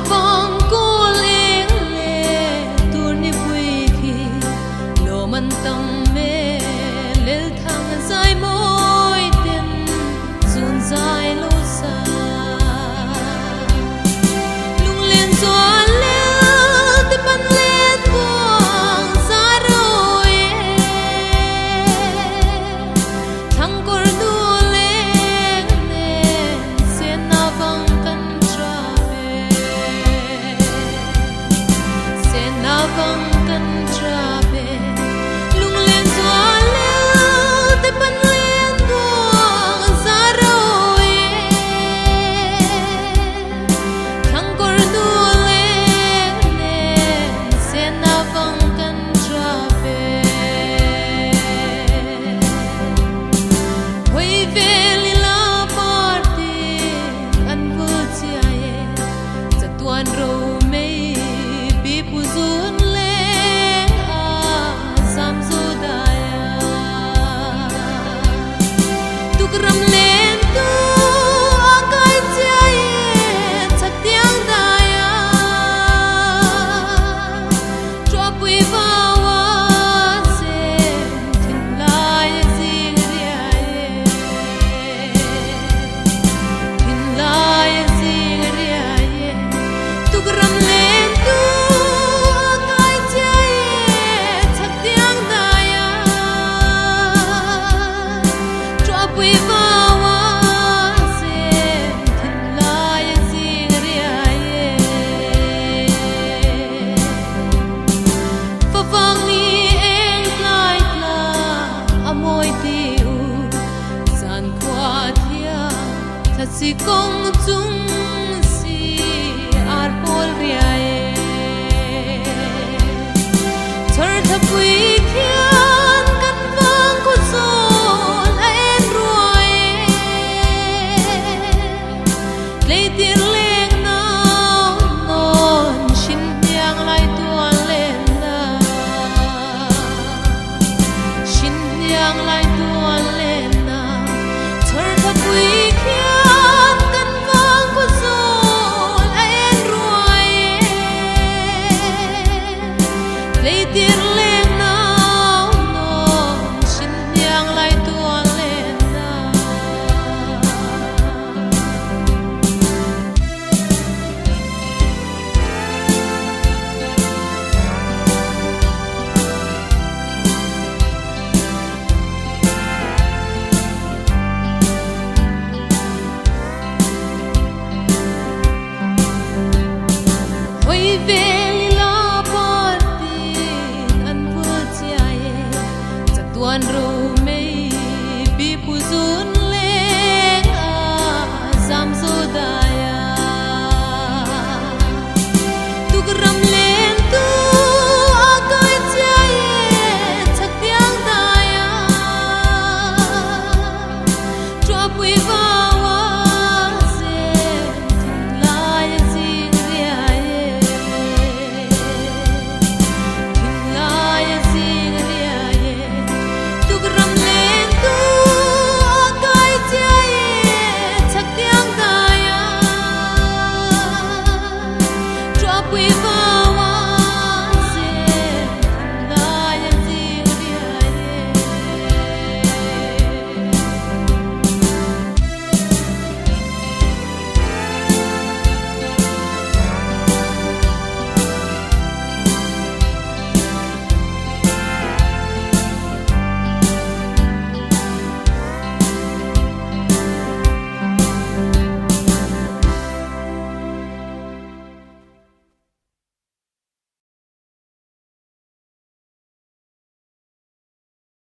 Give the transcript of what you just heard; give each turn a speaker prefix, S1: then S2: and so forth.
S1: vòng cô lê lê tu ni bùi khi lô man tâm mê lê thang dài môi tim dùn dài lâu xa lung lên gió lê tim ban lên buông xa rồi thang cor du lên lên sen na vang kan tra về sen na vang kan tra về lung lên gió lê tim ban lên buông xa rồi thang cor du lên lên sen na vang kan tra về Hoi veli la party an vuchiae chatuan ro mei bi puzun le a sam zudaya tukram len tu akai chiae chatiang daya tropui vawa se thinlai zing riae thinlai zing riae tukram len tu akai chiae chatiang daya tropui vawa se thinlai zing riae Favang ni eng lai tla amoi tiu san kwa thia thật si kong chung si ar pol riae thar thapui khian kan vang ko sol a en ruai lei tir leng nau non shin yang lai tuan len na shin yang lai tuan len na thar thapui khian kan vang ko sol a en ruai lei tir leng nau non shin yang lai tuan len na Hoi veli la party an vuchiae chatuan ro mei bi puzun leng a zam zodaya tukram len tu akai chiae chatiang daya tropui va